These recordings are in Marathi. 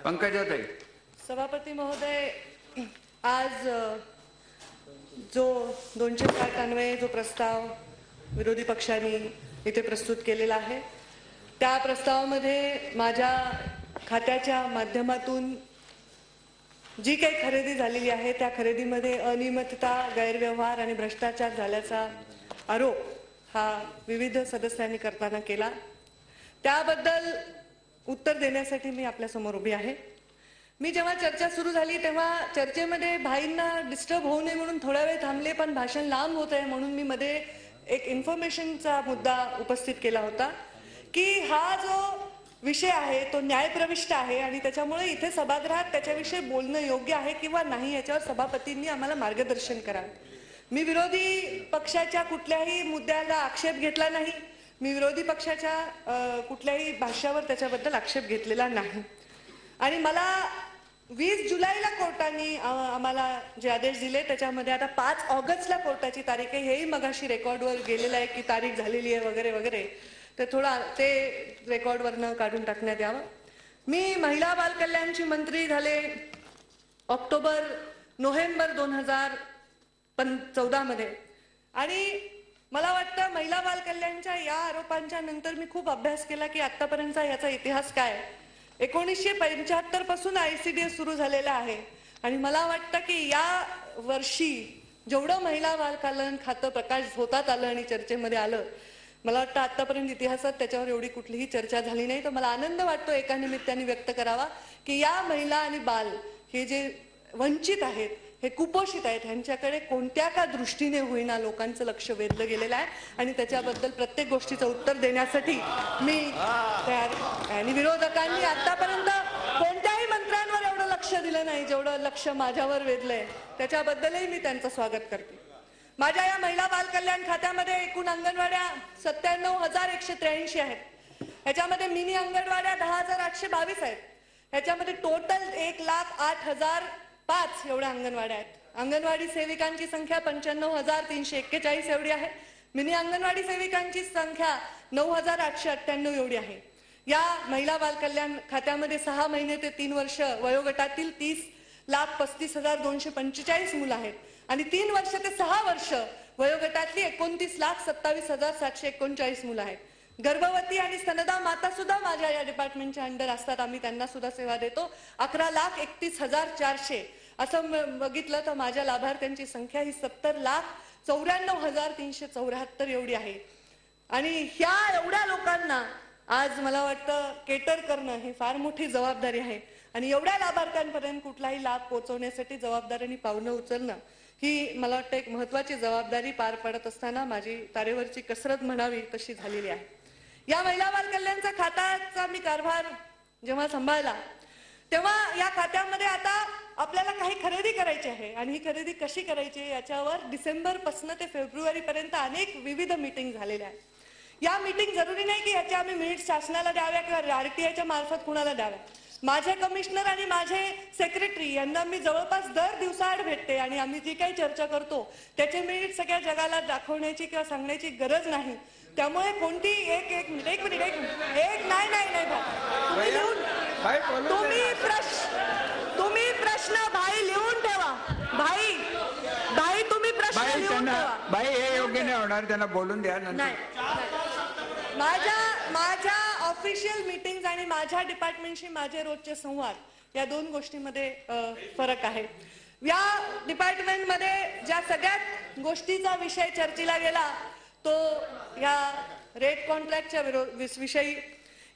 पंकजाताई. सभापती महोदय, आज जो 260 अन्वये जो प्रस्ताव विरोधी पक्षांनी इथे प्रस्तुत केलेला आहे, त्या प्रस्तावामध्ये माझ्या खात्याच्या माध्यमातून जी काही खरेदी झालेली आहे त्या खरेदीमध्ये अनियमितता, गैरव्यवहार आणि भ्रष्टाचार झाल्याचा आरोप हा विविध सदस्यांनी करताना केला. त्याबद्दल उत्तर देण्यासाठी मी आपल्या समोर उभी आहे. मी जेव्हा चर्चा सुरू झाली तेव्हा चर्चेमध्ये भाईंना डिस्टर्ब होऊ नये म्हणून थोडा वेळ थांबले, पण भाषण लांब होत आहे म्हणून मी मध्ये एक इन्फॉर्मेशनचा मुद्दा उपस्थित केला होता की हा जो विषय आहे तो न्यायप्रविष्ट आहे आणि त्याच्यामुळे इथे सभागृहात त्याच्याविषयी बोलणं योग्य आहे किंवा नाही याच्यावर सभापतींनी आम्हाला मार्गदर्शन करावे. मी विरोधी पक्षाच्या कुठल्याही मुद्द्याला आक्षेप घेतला नाही, मी विरोधी पक्षाच्या कुठल्याही भाष्यावर त्याच्याबद्दल आक्षेप घेतलेला नाही. आणि मला 20 जुलैला कोर्टाने आम्हाला जे आदेश दिले त्याच्यामध्ये आता 5 ऑगस्टला कोर्टाची तारीख आहे, हेही मगाशी रेकॉर्डवर गेलेलं आहे की तारीख झालेली आहे वगैरे वगैरे, तर थोडा ते रेकॉर्डवरनं काढून टाकण्यात यावं. मी महिला बाल कल्याणची मंत्री झाले नोव्हेंबर 2014 मध्ये आणि मला वाटतं महिला बाल कल्याणच्या या आरोपांच्या नंतर मी खूप अभ्यास केला की आतापर्यंतचा याचा इतिहास काय. 1975 पासून ICDS सुरू झालेला आहे आणि मला वाटतं की या वर्षी जेवढं महिला बाल कल्याण खातं प्रकाश होतात आलं आणि चर्चेमध्ये आलं, मला वाटतं आतापर्यंत इतिहासात त्याच्यावर एवढी कुठलीही चर्चा झाली नाही. तर मला आनंद वाटतो एका निमित्ताने व्यक्त करावा की या महिला आणि बाल हे जे वंचित आहेत, हे कुपोषित आहेत, ह्यांच्याकडे कोणत्या का दृष्टीने होईना लोकांचं लक्ष वेधलं गेलेलं आहे आणि त्याच्याबद्दल प्रत्येक गोष्टीचं उत्तर देण्यासाठी मी तयार आहे. आणि विरोधकांनी आतापर्यंत कोणत्याही मंत्र्यांवर एवढं लक्ष दिलं नाही जेवढं लक्ष माझ्यावर वेधलंय, त्याच्याबद्दलही मी त्यांचं स्वागत करते. माझ्या या महिला बाल कल्याण खात्यामध्ये एकूण अंगणवाड्या 97,183 आहेत. ह्याच्यामध्ये मिनी अंगणवाड्या 10,822 आहेत. ह्याच्यामध्ये टोटल 1,08,005 एवढ्या अंगणवाड्या आहेत. अंगणवाडी सेविकांची संख्या 95,341 एवढी आहे. मिनी अंगणवाडी सेविकांची संख्या 9,898 एवढी आहे. या महिला बाल कल्याण खात्यामध्ये 6 महिने ते 3 वर्ष वयोगटातील 30,35,245 मुलं आहेत आणि 3 वर्ष ते 6 वर्ष वयोगटातली 29,27,739 मुलं आहेत. गर्भवती आणि स्तनदा माता सुद्धा माझ्या या डिपार्टमेंटच्या अंडर असतात, आम्ही त्यांना सुद्धा सेवा देतो. 11,31,400 असं बघितलं तर माझ्या लाभार्थ्यांची संख्या ही 70,94,374 एवढी आहे. आणि ह्या एवढ्या लोकांना आज मला वाटतं केटर करणं ही फार मोठी जबाबदारी आहे आणि एवढ्या लाभार्थ्यांपर्यंत कुठलाही लाभ पोहोचवण्यासाठी जबाबदारीने पावलं उचलणं ही मला वाटतं एक महत्वाची जबाबदारी पार पडत असताना माझी तारेवरची कसरत म्हणावी तशी झालेली आहे. या महिला बाल कल्याणचा खात्याचा मी कारभार जेव्हा सांभाळला तेव्हा या खात्यामध्ये आता आपल्याला काही खरेदी करायची आहे आणि ही खरेदी कशी करायची याच्यावर डिसेंबरपासून ते फेब्रुवारीपर्यंत अनेक विविध मीटिंग झालेल्या आहेत. या मीटिंग जरुरी नाही की याच्या आम्ही मिनिट्स शासनाला द्याव्या किंवा RTIच्या मार्फत कुणाला द्याव्या. माझे कमिशनर आणि माझे सेक्रेटरी यांना मी जवळपास दर दिवसाआड भेटते आणि आम्ही जी काही चर्चा करतो त्याचे मिनिट सगळ्या जगाला दाखवण्याची किंवा सांगण्याची गरज नाही. त्यामुळे कोणती एक मिनिट नाही तुम्ही प्रश्न भाई लिहून ठेवा. भाई तुम्ही प्रश्न लिहून ठेवा. बाई हे योग्य नाही होणार, त्यांना बोलून द्या. नाही, माझ्या ऑफिशियल मीटिंग्स आणि माझ्या डिपार्टमेंटशी माझे रोजचे संवाद या 2 गोष्टींमध्ये फरक आहे. या डिपार्टमेंटमध्ये ज्या सगळ्यात गोष्टीचा विषय चर्चेला गेला तो या रेट कॉन्ट्रॅक्टच्या विषयी.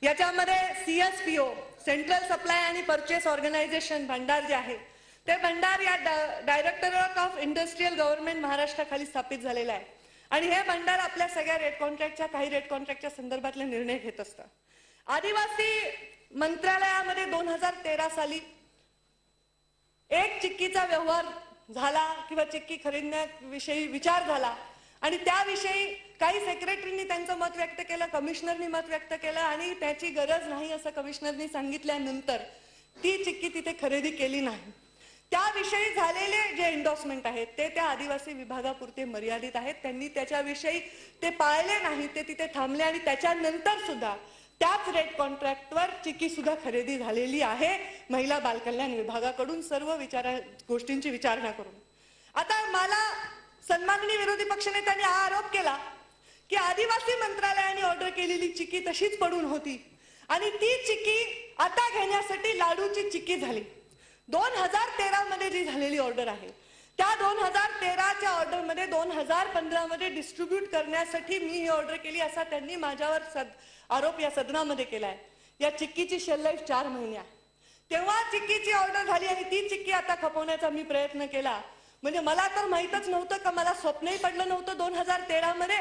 याच्यामध्ये CSPO सेंट्रल सप्लाय आणि परचेस ऑर्गनायझेशन भंडार जे आहे ते भंडार या डायरेक्टरेट ऑफ इंडस्ट्रियल गव्हर्नमेंट महाराष्ट्राखाली स्थापित झालेलं आहे आणि हे भंडार आपल्या सगळ्या काही रेट कॉन्ट्रॅक्टच्या संदर्भातले निर्णय घेत असतं. आदिवासी मंत्रालयामध्ये 2013 साली एक चिक्कीचा व्यवहार झाला किंवा चिक्की खरेदण्याविषयी विचार झाला आणि त्याविषयी काही सेक्रेटरींनी त्यांचं मत व्यक्त केलं, कमिशनरनी मत व्यक्त केलं आणि त्याची गरज नाही असं कमिशनरनी सांगितल्यानंतर ती चिक्की तिथे खरेदी केली नाही. त्याविषयी झालेले जे एंडोर्समेंट आहेत ते त्या आदिवासी विभागापुरते मर्यादित आहेत. त्यांनी त्याच्याविषयी ते पाळले नाही, ते तिथे थांबले आणि त्याच्यानंतर सुद्धा त्याच रेट कॉन्ट्रॅक्टवर चिक्की सुद्धा खरेदी झालेली आहे महिला बालकल्याण विभागाकडून सर्व गोष्टींची विचारणा करून. आता मला सन्माननीय विरोधी पक्षनेत्यांनी हा आरोप केला की आदिवासी मंत्रालयाने ऑर्डर केलेली चिक्की तशीच पडून होती आणि ती चिक्की आता घेण्यासाठी लाडूची चिक्की झाली. 2013 मध्ये जी झालेली ऑर्डर आहे त्या 2013च्या ऑर्डर मध्ये 2015 मध्ये डिस्ट्रीब्यूट करण्यासाठी मी ही ऑर्डर केली असा त्यांनी माझ्यावर आरोप या सदनामध्ये केलाय. या चिक्कीची शेल लाईफ 4 महिने आहे. तेव्हा चिक्कीची ऑर्डर झाली आणि ती चिक्की आता खपवण्याचा मी प्रयत्न केला. म्हणजे मला तर माहीतच नव्हतं का, मला स्वप्नही पडलं नव्हतं 2013 मध्ये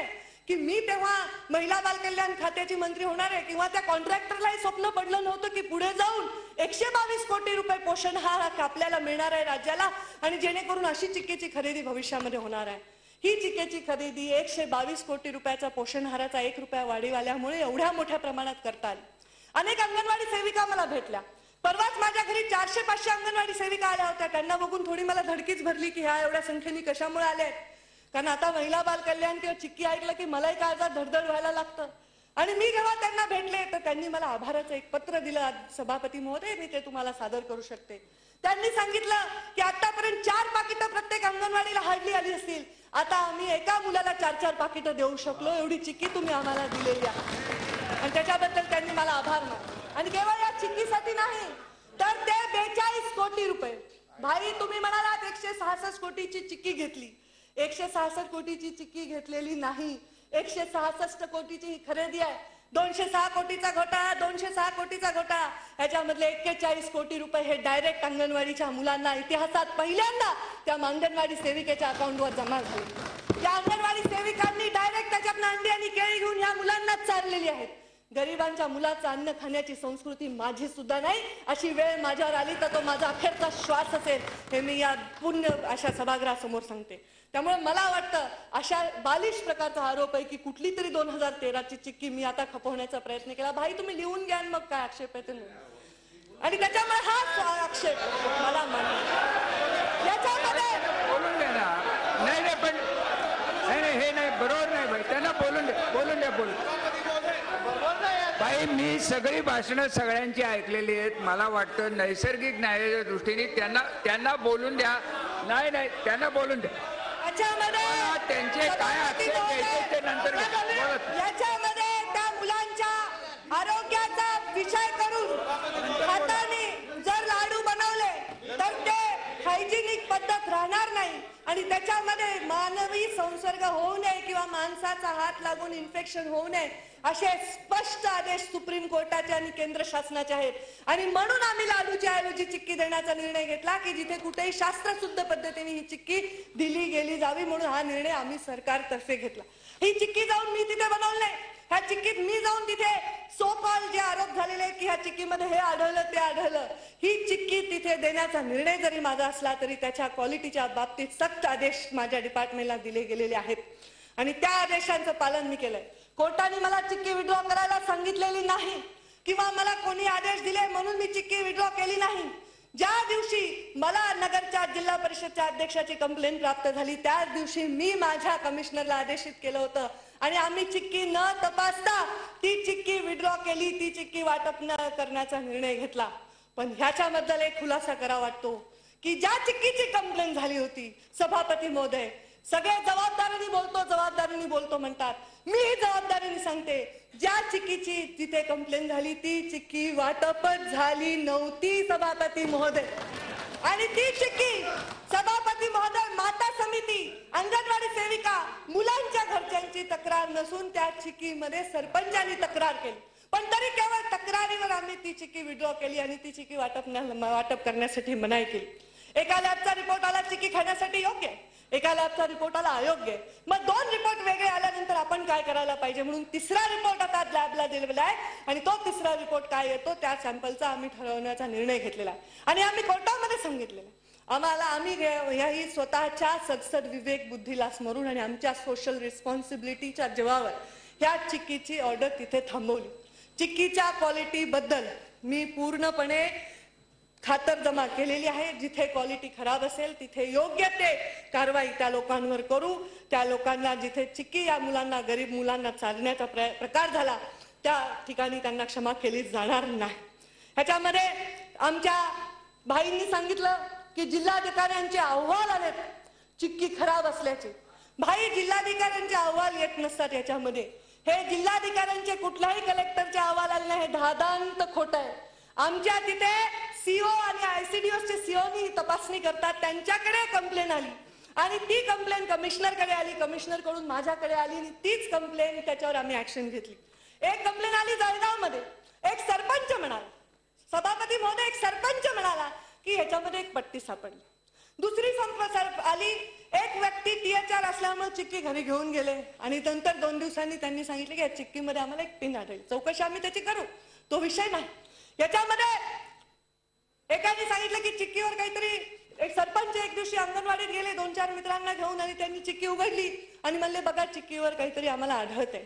की मी तेव्हा महिला बाल कल्याण खात्याची मंत्री होणार आहे, किंवा त्या कॉन्ट्रॅक्टरलाही स्वप्न पडलं नव्हतं की पुढे जाऊन 122 कोटी रुपये पोषण आहार आपल्याला मिळणार आहे राज्याला आणि जेणेकरून अशी चिक्कीची खरेदी भविष्यामध्ये होणार आहे. ही चिक्कीची खरेदी 122 कोटी रुपयाचा पोषण आहाराचा 1 रुपया वाढीव आल्यामुळे एवढ्या मोठ्या प्रमाणात करता आली. अनेक अंगणवाडी सेविका मला भेटल्या. परवाच माझ्या घरी 400-500 अंगणवाडी सेविका आल्या होत्या. त्यांना बघून थोडी मला धडकीच भरली की ह्या एवढ्या संख्येने कशामुळे आल्या. कारण आता महिला बाल कल्याण किंवा चिक्की ऐकलं की मलाही काळजात धडधड व्हायला लागतं. आणि मी जेव्हा त्यांना भेटले तर त्यांनी मला आभाराचं एक पत्र दिलं. सभापती महोदय, मी ते तुम्हाला सादर करू शकते. त्यांनी सांगितलं की आतापर्यंत 4 पाकिटं प्रत्येक अंगणवाडीला हाडली आली असतील. आता आम्ही एका मुलाला 4-4 पाकिटं देऊ शकलो. एवढी चिक्की तुम्ही आम्हाला दिलेली आहे आणि त्याच्याबद्दल त्यांनी मला आभार मानले. आणि केवळ या चिक्कीसाठी नाही तर ते 42 कोटी रुपये. भाई, तुम्ही म्हणालात 166 कोटीची चिक्की घेतली. 166 कोटीची चिक्की घेतलेली नाही. 166 कोटीची ही खरेदी आहे. 206 कोटीचा घोटाळा, 206 कोटीचा घोटाळा. ह्याच्यामधले 41 कोटी रुपये हे डायरेक्ट अंगणवाडीच्या मुलांना इतिहासात पहिल्यांदा त्या अंगणवाडी सेविकेच्या अकाउंटवर जमा झाले. या अंगणवाडी सेविकांनी डायरेक्ट त्याच्यातनं अंडी आणि केळी घेऊन या मुलांना चाललेली आहेत. गरिबांच्या मुलाचं अन्न खाण्याची संस्कृती माझी सुद्धा नाही. अशी वेळ माझ्यावर आली तर तो माझा अखेरचा श्वास असेल हे मी या पुण्य अशा सभागृहासमोर सांगते. त्यामुळे मला वाटतं अशा बालिश प्रकारचा आरोप आहे की कुठली तरी 2013ची चिक्की मी आता खपवण्याचा प्रयत्न केला. भाई, तुम्ही लिहून घ्या मग काय आक्षेप आहे ते. आणि त्याच्यामुळे हा आक्षेप मला मान्य. याच्यामध्ये बोलून द्या ना. नाही पण नाही, हे नाही, बरोबर नाही भाई. त्यांना बोलून द्या. भाई, मी सगळी भाषणं सगळ्यांची ऐकलेली आहेत. मला वाटतं नैसर्गिक न्यायाच्या दृष्टीने त्यांना बोलून द्या. नाही, त्यांना बोलून द्या. त्यांचे काय आक्षेप घ्यायचे ते नंतर याच्यामध्ये त्या मुलांच्या आरोग्याचा विषय करून हाताने जर लाडू बनवले तर ते हायजिनिक पद्धत राहणार नाही आणि त्याच्यामध्ये मानवी संसर्ग होऊ नये किंवा माणसाचा हात लागून इन्फेक्शन होऊ नये असे स्पष्ट आदेश सुप्रीम कोर्टाचे आणि केंद्र शासनाचे आहेत. आणि म्हणून आम्ही लाडूच्या ऐवजी चिक्की देण्याचा निर्णय घेतला की जिथे कुठेही शास्त्रशुद्ध पद्धतीने ही चिक्की दिली गेली जावी, म्हणून हा निर्णय आम्ही सरकारतर्फे घेतला. ही चिक्की जाऊन मी तिथे बनवली नाही. ह्या चिक्कीत मी जाऊन तिथे सो कॉल जे आरोप झालेले आहेत की ह्या चिक्कीमध्ये हे आढळलं ते आढळलं, ही चिक्की तिथे देण्याचा निर्णय जरी माझा असला तरी त्याच्या क्वालिटीच्या बाबतीत सक्त आदेश माझ्या डिपार्टमेंटला दिले गेलेले आहेत आणि त्या आदेशांचं पालन मी केलंय. कोर्टाने मला चिक्की विड्रॉ करायला सांगितलेली नाही किंवा मला कोणी आदेश दिले म्हणून मी चिक्की विड्रॉ केली नाही. ज्या दिवशी मला नगरच्या जिल्हा परिषदच्या अध्यक्षाची कंप्लेंट प्राप्त झाली त्याच दिवशी मी माझ्या कमिशनरला आदेशित केलं होतं आणि आम्ही चिक्की न तपासता ती चिक्की विड्रॉ केली. ती चिक्की वाटप न करण्याचा निर्णय घेतला. पण ह्याच्याबद्दल एक खुलासा करा वाटतो की ज्या चिक्कीची कंप्लेंट झाली होती, सभापती महोदय, सगळे जबाबदारीने बोलतो म्हणतात. मी ही जबाबदारीने सांगते, ज्या चिक्कीची जिथे कंप्लेंट झाली ती चिक्की वाटपच झाली नव्हती सभापती महोदय. आणि ती चिक्की सभापती महोदय, माता समिती, अंगणवाडी सेविका, मुलांच्या घरच्यांची तक्रार नसून त्या चिक्कीमध्ये सरपंचांनी तक्रार केली. पण तरी केवळ तक्रारीवर आम्ही ती चिक्की विड्रॉ केली आणि ती चिक्की वाटप करण्यासाठी मनाई केली. एका लॅबचा रिपोर्ट आला चिक्की खाण्यासाठी योग्य, एका लॅबचा रिपोर्ट आला अयोग्य. मग 2 रिपोर्ट वेगळे आल्यानंतर आपण काय करायला पाहिजे म्हणून 3रा रिपोर्ट आता लॅबला दिलेला आहे आणि तो 3रा रिपोर्ट काय येतो त्या सॅम्पलचा आम्ही ठरवण्याचा निर्णय घेतलेला आहे. आणि आम्ही कोर्टामध्ये सांगितलेलं आम्ही ही स्वतःच्या सदसद विवेक बुद्धीला स्मरून आणि आमच्या सोशल रिस्पॉन्सिबिलिटीच्या जीवावर ह्या चिक्कीची ऑर्डर तिथे थांबवली. चिक्कीच्या क्वालिटी बद्दल मी पूर्णपणे खातरजमा केलेली आहे. जिथे क्वालिटी खराब असेल तिथे योग्य ते कारवाई त्या लोकांवर करू. त्या लोकांना जिथे चिक्की या मुलांना, गरीब मुलांना चालण्याचा प्रकार झाला त्या ठिकाणी त्यांना क्षमा केली जाणार नाही. ह्याच्यामध्ये आमच्या भाईंनी सांगितलं की जिल्हाधिकाऱ्यांचे अहवाल आलेत चिक्की खराब असल्याचे. भाई, जिल्हाधिकाऱ्यांचे अहवाल येत नसतात याच्यामध्ये. हे जिल्हाधिकाऱ्यांचे कुठल्याही कलेक्टरचे अहवाल आले नाही, हे धादांत खोटं आहे. आमच्या तिथे सीओ आणि आयसीडीओचे सीओनी तपासणी करतात, त्यांच्याकडे कंप्लेन आली आणि ती कंप्लेन कमिशनरकडे आली, कमिशनर कडून माझ्याकडे आली आणि तीच कंप्लेन त्याच्यावर आम्ही ऍक्शन घेतली. एक कंप्लेन आली जळगाव मध्ये, एक सरपंच म्हणाला, सभापती महोदय, एक सरपंच म्हणाला की ह्याच्यामध्ये एक पट्टी सापडली. दुसरी आली, एक व्यक्ती THR असल्यामुळे चिक्की घरी घेऊन गेले आणि नंतर 2 दिवसांनी त्यांनी सांगितले की या चिक्कीमध्ये आम्हाला एक पिन आढळली. चौकशी आम्ही त्याची करू, तो विषय नाही. याच्यामध्ये एकाने सांगितलं की चिक्कीवर काहीतरी, एक सरपंच एक दिवशी अंगणवाडीत गेले 2-4 मित्रांना घेऊन आणि त्यांनी चिक्की उघडली आणि म्हणले बघा चिक्कीवर काहीतरी आम्हाला आढळतंय.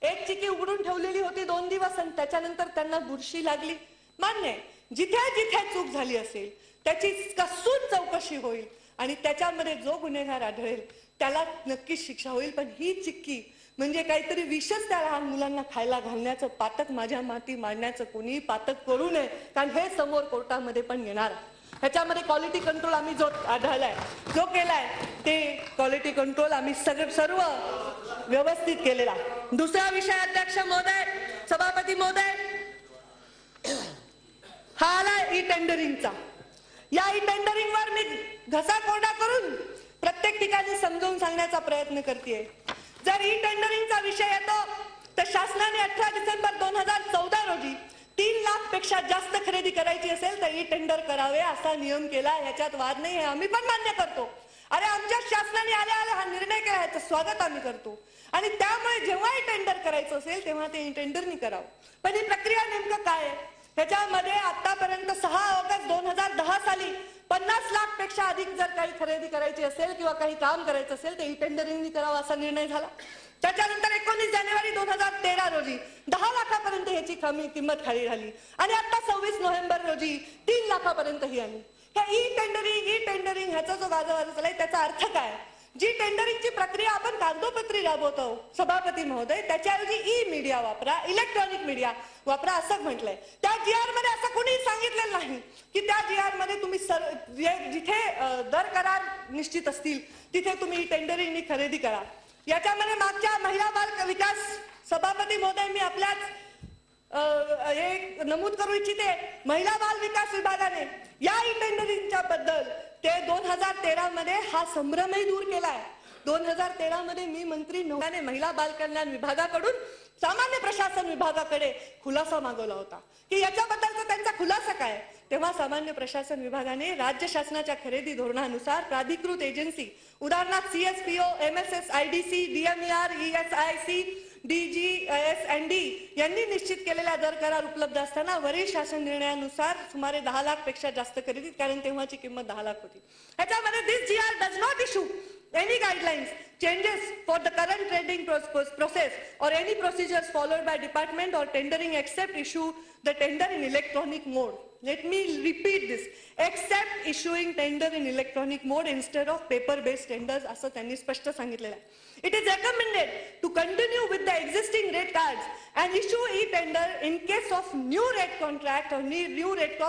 एक चिक्की उघडून ठेवलेली होती 2 दिवस आणि त्याच्यानंतर त्यांना बुरशी लागली. मान्य, जिथे जिथे चूक झाली असेल त्याची कसून चौकशी होईल आणि त्याच्यामध्ये जो गुन्हेगार आढळेल त्याला नक्कीच शिक्षा होईल. पण ही चिक्की म्हणजे काहीतरी विषच त्या लहान मुलांना खायला घालण्याचं पातक माझ्या माती मांडण्याचं कोणीही पातक करू नये, कारण हे समोर कोर्टामध्ये पण येणार. ह्याच्यामध्ये क्वालिटी कंट्रोल आम्ही जो आढळलाय, जो केलाय ते क्वालिटी कंट्रोल आम्ही सर्व व्यवस्थित केलेला. दुसरा विषय अध्यक्ष महोदय, सभापती महोदय, हा आला ई टेंडरिंगचा. या ई टेंडरिंगवर मी घसा कोरडा करून प्रत्येक ठिकाणी समजावून सांगण्याचा प्रयत्न करतेय. जर ई टेंडरिंगचा विषय येतो तर शासनाने 18 डिसेंबर 2014 रोजी 3 लाख पेक्षा जास्त खरेदी करायची असेल तर ई टेंडर करावे असा नियम केला. ह्याच्यात वाद नाही, हे आम्ही पण मान्य करतो. अरे आमच्या शासनाने आल्या आल्या हा निर्णय केला, याचं स्वागत आम्ही करतो आणि त्यामुळे जेव्हाही टेंडर करायचं असेल तेव्हा ते ई टेंडरनी करावं. पण ही प्रक्रिया नेमकं काय आहे? ह्याच्यामध्ये आतापर्यंत 6 ऑगस्ट 2010 साली 50 लाख पेक्षा अधिक जर काही खरेदी करायची असेल किंवा काही काम करायचं असेल तर ई टेंडरिंगनी करावं असा निर्णय झाला. त्याच्यानंतर 19 जानेवारी 2013 रोजी 10 लाखापर्यंत ह्याची किंमत खाली झाली आणि आता 26 नोव्हेंबर रोजी 3 लाखापर्यंत ही आली. ई टेंडरिंग ह्याचा जो गाजावाजा चाललाय त्याचा अर्थ काय? जी टेंडरिंगची प्रक्रिया आपण कागदोपत्री राबवतो सभापती महोदय, त्याच्याऐवजी ई मीडिया वापरा, इलेक्ट्रॉनिक मीडिया वापरा असं म्हटलंय. त्या GR मध्ये असं कोणी सांगितलेलं नाही की त्या GR मध्ये तुम्ही जिथे दर करार निश्चित असतील तिथे तुम्ही टेंडरिंगनी खरेदी करा. याच्यामध्ये मागच्या महिला बाल विकास सभापती महोदय मी आपल्याच एक नमूद करू इच्छिते, महिला बाल विकास विभागाने या ई टेंडरिंगच्या बद्दल ते 2013 मध्ये हा संभ्रमही दूर केलाय. 2013 मध्ये मी मंत्री नव्याने महिला बाल कल्याण विभागाकडून सामान्य प्रशासन विभागाकडे खुलासा मागवला होता की याच्याबद्दलचा त्यांचा खुलासा काय. तेव्हा सामान्य प्रशासन विभागाने राज्य शासनाच्या खरेदी धोरणानुसार प्राधिकृत एजन्सी उदाहरणार्थ CSPO, MSS, IDC, DMER, ESIC, DGSND यांनी निश्चित केलेल्या दर करार उपलब्ध असताना वरील शासन निर्णयानुसार सुमारे 10 लाख पेक्षा जास्त खरेदी, कारण तेव्हाची किंमत 10 लाख होती. ह्याच्यामध्ये दिस GR does not issue any guidelines changes for the current tendering process or any procedures followed by department or tendering except issue the tender in electronic mode. Let me repeat this, except issuing tender in electronic mode instead of paper based tenders असं त्यांनी स्पष्ट सांगितलेलं आहे. It is recommended to continue with the existing rate cards and issue e-tender in case of new rate contract or new rate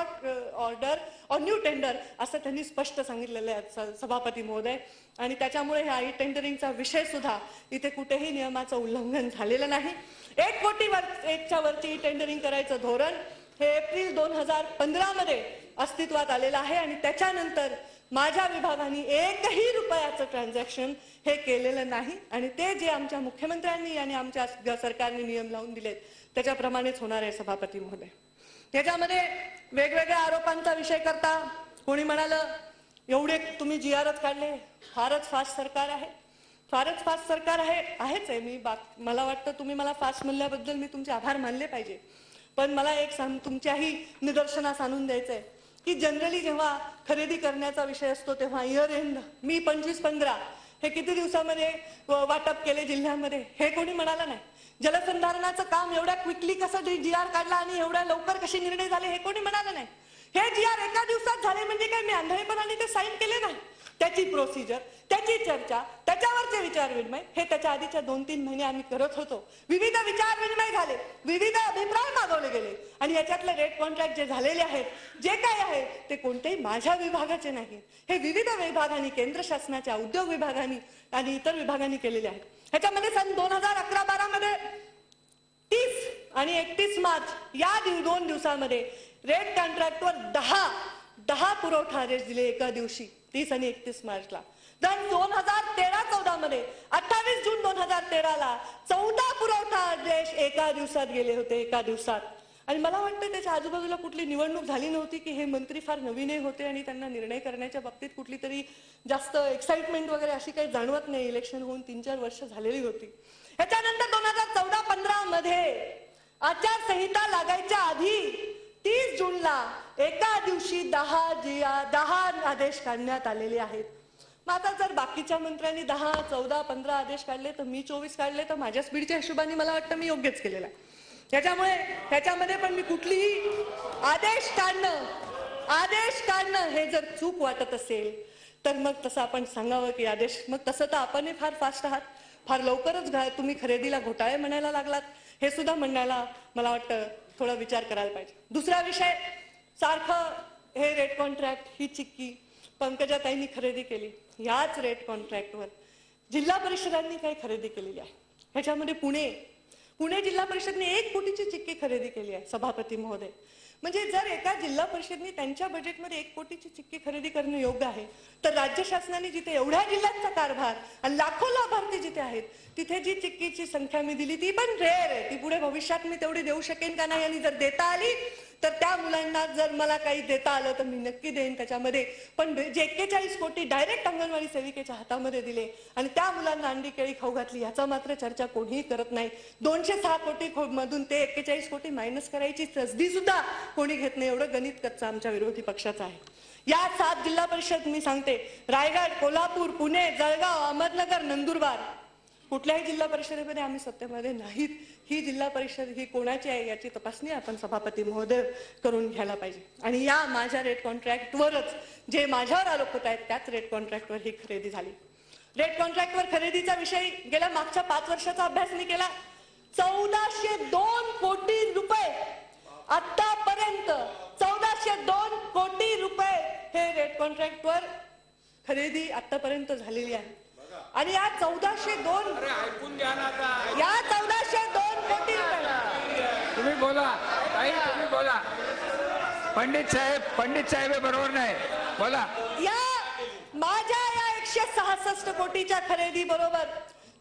order or new tender असं त्यांनी स्पष्ट सांगितलेलं आहे सभापती महोदय. आणि त्याच्यामुळे ह्या ई टेंडरिंगचा विषय सुद्धा इथे कुठेही नियमाचं उल्लंघन झालेलं नाही. 1 कोटीच्या वरची ई टेंडरिंग करायचं धोरण हे एप्रिल 2015 मध्ये अस्तित्वात आलेलं आहे आणि त्याच्यानंतर माझ्या विभागाने एकही रुपयाचं ट्रान्झॅक्शन हे केलेलं नाही आणि ते जे आमच्या मुख्यमंत्र्यांनी आणि आमच्या सरकारने नियम लावून दिलेत त्याच्याप्रमाणेच होणार आहे सभापती महोदय. त्याच्यामध्ये वेगवेगळ्या आरोपांचा विषय करता कोणी म्हणालं एवढे तुम्ही GRच काढले, फारच फास्ट सरकार आहे. फारच फास्ट सरकार आहेच आहे. मला वाटतं तुम्ही मला फास्ट म्हणल्याबद्दल मी तुमचे आभार मानले पाहिजे. पण मला एक तुमच्याही निदर्शनास आणून द्यायचंय की जनरली जेव्हा खरेदी करण्याचा विषय असतो तेव्हा इयर एंड मी 25-15 हे किती दिवसामध्ये वाटप केले जिल्ह्यामध्ये हे कोणी म्हणाला नाही. जलसंधारणाचं काम एवढ्या क्विकली कसं GR काढला आणि एवढ्या लवकर कसे निर्णय झाले हे कोणी म्हणालं नाही. हे GR एका दिवसात झाले म्हणजे काय मी आंधळेपणाने ते साईन केले नाही. त्याची प्रोसिजर, त्याची चर्चा, त्याच्यावरचे विचार विनिमय हे त्याच्या आधीच्या 2-3 महिने आम्ही करत होतो. विविध विचार विनिमय झाले, विविध अभिप्राय मागवले गेले आणि याच्यातले रेट कॉन्ट्रॅक्ट जे झालेले आहेत, जे काय आहे ते कोणतेही माझ्या विभागाचे नाही. हे विविध विभागांनी, केंद्र शासनाच्या उद्योग विभागांनी आणि इतर विभागांनी केलेले आहेत. ह्याच्यामध्ये सन 2011-12 मध्ये 30 आणि 31 मार्च या 2 दिवसामध्ये रेट कॉन्ट्रॅक्टवर 10 पुरवठा आदेश दिले एका दिवशी, 30 आणि 31 मार्चला. then 2013-14 मध्ये 28 जून 2013ला 14 पुरवठा आदेश एका दिवसात गेले होते, एका दिवसात. आणि मला वाटतं त्याच्या आजूबाजूला कुठली निवडणूक झाली नव्हती की हे मंत्री फार नवीनही होते आणि त्यांना निर्णय करण्याच्या बाबतीत कुठली तरी जास्त एक्साइटमेंट वगैरे अशी काही जाणवत नाही. इलेक्शन होऊन 3-4 वर्ष झालेली होती. ह्याच्यानंतर 2014-15 मध्ये आचारसंहिता लागायच्या आधी 30 जूनला एका दिवशी 10 आदेश काढण्यात आलेले आहेत. मग आता जर बाकीच्या मंत्र्यांनी 10, 14, 15 आदेश काढले तर मी 24 काढले तर माझ्या स्पीडच्या हिशोबाने मला वाटतं मी योग्यच केलेलं आहे. त्याच्यामुळे त्याच्यामध्ये पण मी कुठलीही आदेश काढणं हे जर चूक वाटत असेल तर मग तसं आपण सांगावं की आदेश, मग तसं तर आपणही फार फास्ट आहात, फार लवकरच तुम्ही खरेदीला घोटाळे म्हणायला लागलात, हे सुद्धा म्हणण्याला मला वाटतं थोडा विचार करायला पाहिजे. दुसरा विषय, सारखं हे रेट कॉन्ट्रॅक्ट, ही चिक्की पंकजाताईंनी खरेदी केली. याच रेट कॉन्ट्रॅक्टवर जिल्हा परिषदांनी काही खरेदी केलेली आहे. ह्याच्यामध्ये पुणे जिल्हा परिषदने 1 कोटीची चिक्की खरेदी केली आहे सभापती महोदय. म्हणजे जर एका जिल्हा परिषदने त्यांच्या बजेटमध्ये 1 कोटीची चिक्की खरेदी करणं योग्य आहे, तर राज्य शासनाने जिथे एवढ्या जिल्ह्यांचा कारभार आणि लाखो लाभार्थी जिथे आहेत तिथे जी चिक्कीची संख्या मी दिली ती पण रेअर आहे. ती पुढे भविष्यात मी तेवढी देऊ शकेन का नाही, आणि जर देता आली तर त्या मुलांना जर मला काही देता आलं तर मी नक्की देईन त्याच्यामध्ये. पण जे 41 कोटी डायरेक्ट अंगणवाडी सेविकेच्या हातामध्ये दिले आणि त्या मुलांना अंडी केळी खाऊ घातली, याचा मात्र चर्चा कोणीही करत नाही. 206 कोटी मधून ते 41 कोटी मायनस करायची तसदी सुद्धा कोणी घेत नाही. एवढं गणित कच्चं आमच्या विरोधी पक्षाचं आहे. या 7 जिल्हा परिषद मी सांगते, रायगड, कोल्हापूर, पुणे, जळगाव, अहमदनगर, नंदुरबार, कुठल्याही जिल्हा परिषदेमध्ये आम्ही सत्तेमध्ये नाहीत. ही जिल्हा परिषद ही कोणाची आहे याची तपासणी आपण सभापती महोदय करून घ्यायला पाहिजे. आणि या माझ्या रेट कॉन्ट्रॅक्टवरच जे माझ्यावर आरोप होत आहेत त्याच रेट कॉन्ट्रॅक्टवर ही खरेदी झाली. रेट कॉन्ट्रॅक्टवर खरेदीचा विषय गेल्या मागच्या 5 वर्षाचा अभ्यास मी केला. 1402 कोटी रुपये आतापर्यंत 1402 कोटी रुपये हे रेट कॉन्ट्रॅक्टवर खरेदी आतापर्यंत झालेली आहे. आणि या 1402 कोटी रुपये तुम्ही बोला ताई, तुम्ही बोला. पंडित साहेब बरोबर नाही, बोला. या माझ्या या 166 कोटीच्या खरेदी बरोबर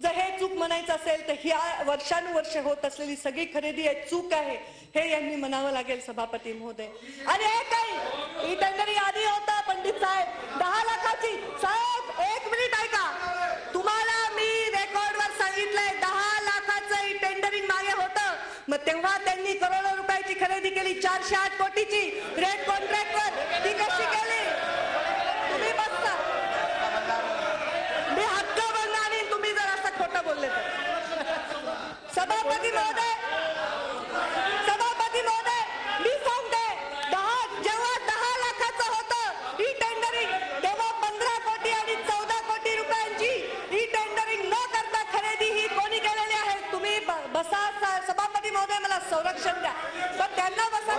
जर हे चूक म्हणायचं असेल तर ह्या वर्षानुवर्ष होत असलेली सगळी खरेदी आहे चूक आहे, हे यांनी म्हणावं लागेल सभापती महोदय. आणि हे काही ही टेंडर यादी होता पंडित साहेब 10 लाखाची. साहेब 1 मिनिट ऐका, तुम्हाला मी रेकॉर्डवर सांगितलंय 10 लाखाचं ही टेंडरिंग मागे होतं. मग तेव्हा त्यांनी करोडो रुपयाची खरेदी केली 408 कोटीची रेट कॉन्ट्रॅक्टवर. ती कशी केली? तुम्ही बसता, मी हक्क बंद आणि तुम्ही जर असं खोटं बोलले तर. सभापती महोदय मी सांगते, जेव्हा 10 लाखाचं होतं ही टेंडरिंग, तेव्हा 15 कोटी आणि 14 कोटी रुपयांची ही टेंडरिंग न करता खरेदी ही कोणी केलेली आहे? तुम्ही बसा सभापती महोदय, मला संरक्षण द्या. पण त्यांना बसा.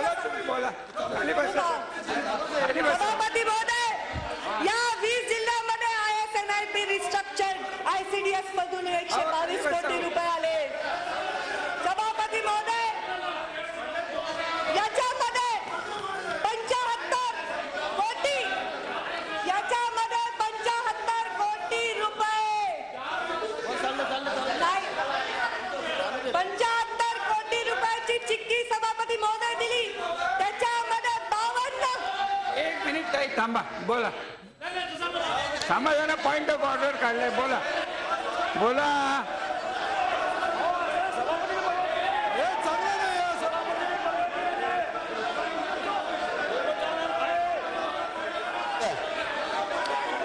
सभापती महोदय, या 20 जिल्ह्यामध्ये ISNIP रिस्ट्रक्चर्ड ICDS मधून 122 कोटी रुपये आले. सभापती महोदय, याच्यामध्ये 75 कोटी रुपये नाही, 75 कोटी रुपयाची चिक्की सभापती महोदय दिली. त्याच्यामध्ये 52. 1 मिनिट ताई थांबा, बोला. समाजानं पॉइंट ऑफ ऑर्डर काढलाय, बोला.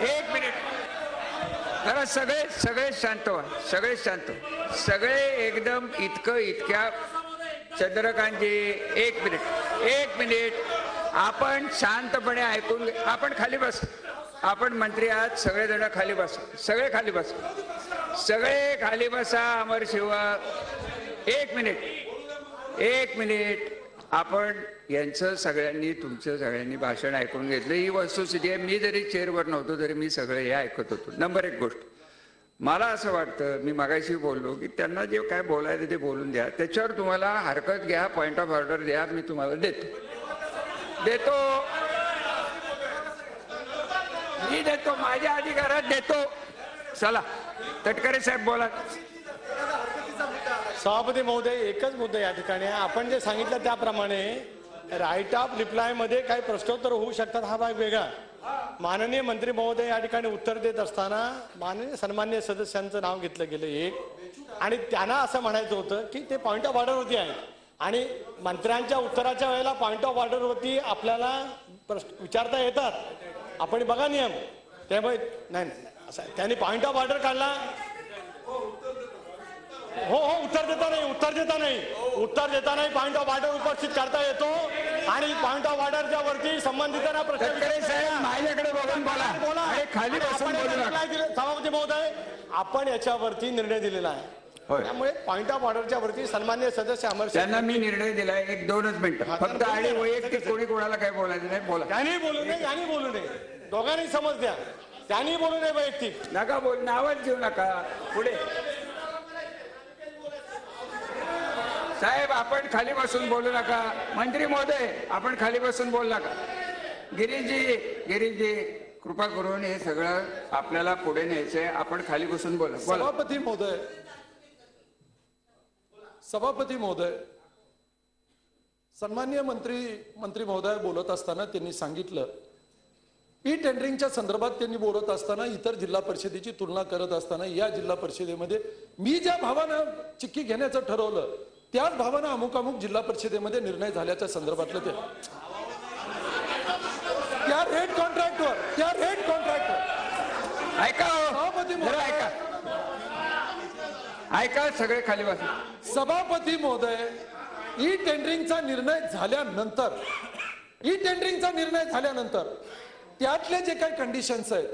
एक मिनिट जरा सगळे शांत व्हा, सगळे एकदम इतक्या चंद्रकांतजी. एक मिनिट आपण शांतपणे ऐकून, आपण खाली बस. आपण मंत्री आहात, सगळेजण खाली बसा, सगळे खाली बसा, सगळे खाली बसा. अमर शिवक, एक मिनिट. आपण यांचं सगळ्यांनी, तुमचं सगळ्यांनी भाषण ऐकून घेतलं, ही वस्तुस्थिती आहे. मी जरी चेअरवर नव्हतो तरी मी सगळं हे ऐकत होतो. नंबर एक गोष्ट, मला असं वाटतं, मी मगाशी बोललो की त्यांना जे काय बोलायचं ते बोलून द्या, त्याच्यावर तुम्हाला हरकत घ्या, पॉइंट ऑफ ऑर्डर द्या, मी तुम्हाला देतो, माझ्या अधिकारात देतो. चला तटकरे साहेब बोला. सभापती महोदय, एकच मुद्दा या ठिकाणी आहे. आपण जे सांगितलं त्याप्रमाणे राईट ऑफ रिप्लाय मध्ये काही प्रश्नोत्तर होऊ शकतात, हा भाग वेगळा. माननीय मंत्री महोदय या ठिकाणी उत्तर देत असताना माननीय सन्मान्य सदस्यांचं नाव घेतलं गेलं एक, आणि त्यांना असं म्हणायचं होतं की ते पॉइंट ऑफ ऑर्डरवरती आहे, आणि मंत्र्यांच्या उत्तराच्या वेळेला पॉइंट ऑफ ऑर्डरवरती आपल्याला प्रश्न विचारता येतात. आपण बघा नियम, त्यामुळे नाही असं त्यांनी पॉइंट ऑफ ऑर्डर काढला. हो, उत्तर देता नाही पॉइंट ऑफ ऑर्डर उपस्थित करता येतो, आणि पॉइंट ऑफ ऑर्डरच्या वरती संबंधितांना प्रश्न माझ्याकडे बघून बोला. खाली बसून बोलू नका. सभापती महोदय, आपण याच्यावरती निर्णय दिलेला आहे, त्यामुळे पॉइंट ऑफ ऑर्डरच्या वरती सन्मान्य सदस्य अमर त्यांना मी निर्णय दिलाय. 1-2 मिनिटं फक्त, आणि वैयक्तिक कोणी कोणाला काही बोलायचं नाही. बोला. त्यांनी बोलू नये, यांनी बोलू नये, दोघांनी समज द्या. त्यांनी बोलू नये वैयक्तिक. नका बोल, नावच घेऊ नका. पुढे साहेब, आपण खाली बसून बोलू नका. मंत्री महोदय, आपण खाली बसून बोलू नका. गिरीशजी कृपा करून हे सगळं आपल्याला पुढे न्यायचंय, आपण खाली बसून बोला. सभापती महोदय, सन्माननीय मंत्री महोदय बोलत असताना त्यांनी सांगितलं, ई टेंडरिंगच्या संदर्भात त्यांनी बोलत असताना इतर जिल्हा परिषदेची तुलना करत असताना या जिल्हा परिषदेमध्ये मी ज्या भावानं चिक्की घेण्याचं ठरवलं त्याच भावानं अमुक जिल्हा परिषदेमध्ये निर्णय झाल्याच्या संदर्भातलं ते त्या रेट कॉन्ट्रॅक्टवर ऐका सगळे खाली बसा. सभापती महोदय, ई टेंडरिंगचा निर्णय झाल्यानंतर त्यातले जे काही कंडिशन्स आहेत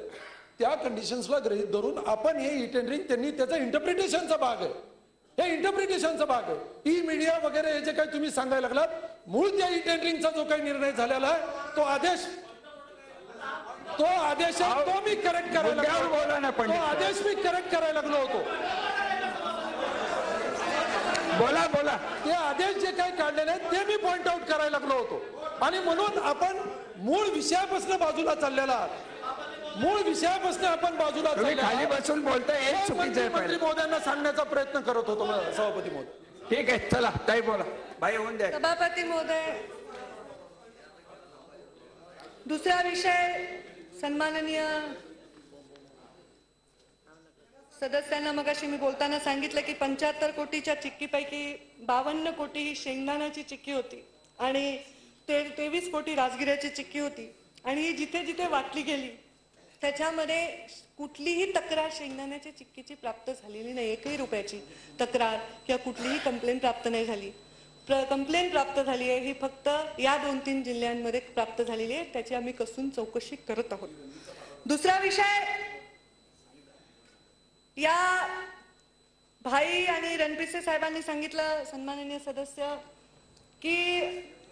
त्या कंडिशन्सला गृहीत धरून आपण हे ई टेंडरिंग, त्यांनी त्याचा इंटरप्रिटेशनचा भाग आहे, ई मीडिया वगैरे हे जे काही तुम्ही सांगायला लागलात, मूळ त्या ई टेंडरिंगचा जो काही निर्णय झालेला आहे तो आदेश मी करेक्ट करायला लागलो होतो. बोला. ते आदेश जे काही काढलेले आहेत ते मी पॉइंट आउट करायला लागलो होतो, आणि म्हणून आपण मूळ विषयापासून बाजूला चाललेला आहात. खाली बसून बोलता हे चुकीचं आहे. मंत्री महोदयांना सांगण्याचा प्रयत्न करत होतो सभापती महोदय. ठीक आहे, चला ताई बोला. बाई होऊन द्या. सभापती महोदय, दुसरा विषय, सन्माननीय सदस्यांना मगाशी मी बोलताना सांगितलं की 75 कोटीच्या चिक्कीपैकी 52 कोटी ही शेंगदाण्याची चिक्की होती, आणि 23 कोटी राजगिऱ्याची चिक्की होती, आणि ही जिथे जिथे वाटली गेली त्याच्यामध्ये कुठलीही तक्रार शेंगदाण्याच्या चिक्कीची प्राप्त झालेली नाही. 1ही रुपयाची तक्रार किंवा कुठलीही कंप्लेंट प्राप्त नाही झाली. कंप्लेंट प्राप्त झाली आहे ही फक्त या 2-3 जिल्ह्यांमध्ये प्राप्त झालेली आहे, त्याची आम्ही कसून चौकशी करत आहोत. दुसरा विषय, या भाई आणि रणपिसे साहेबांनी सांगितलं, सन्माननीय सदस्य, की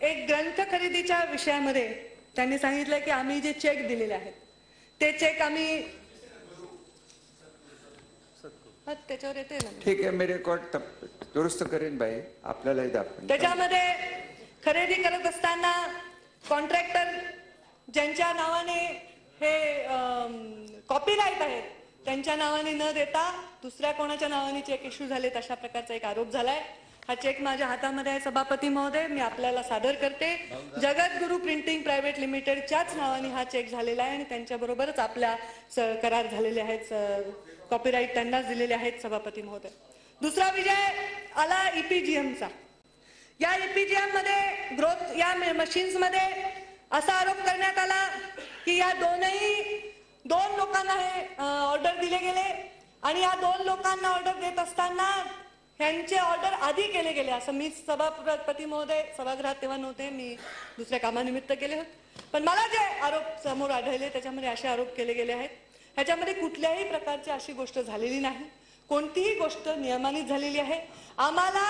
एक ग्रंथ खरेदीच्या विषयामध्ये त्यांनी सांगितलं की आम्ही जे चेक दिलेले आहेत ते चेक आम्ही त्याच्यावर येते ना. ठीक आहे, मी रेकॉर्ड दुरुस्त करेन बाई, आपल्यालाही दाखवेन. त्याच्यामध्ये खरेदी करत असताना कॉन्ट्रॅक्टर ज्यांच्या नावाने हे कॉपीराईट आहेत त्यांच्या नावाने न देता दुसऱ्या कोणाच्या नावाने चेक इश्यू झालेत, अशा प्रकारचा एक आरोप झालाय. हा चेक माझ्या हातामध्ये आहे सभापती महोदय, मी आपल्याला सादर करते. जगद्गुरु प्रिंटिंग प्रायव्हेट लिमिटेडच्याच नावाने हा चेक झालेला आहे, आणि त्यांच्याबरोबरच आपल्या करार झालेले आहेत, कॉपीराईट त्यांनाच दिलेले आहेत सभापती महोदय. दुसरा विषय आला ईपीजीएमचा. या ईपीजीएम मध्ये ग्रोथ या मशीन्स मध्ये असा आरोप करण्यात आला की या 2 लोकांना हे ऑर्डर दिले गेले, आणि या 2 लोकांना ऑर्डर देत असताना ह्यांचे ऑर्डर आधी केले गेले, असं मी सभापती महोदय सभागृहात तेव्हा नव्हते, मी दुसऱ्या कामानिमित्त गेले होते, पण मला जे आरोप समोर आढळले त्याच्यामध्ये असे आरोप केले गेले आहेत, ह्याच्यामध्ये कुठल्याही प्रकारची अशी गोष्ट झालेली नाही, कोणतीही गोष्ट नियमानित झालेली आहे. आम्हाला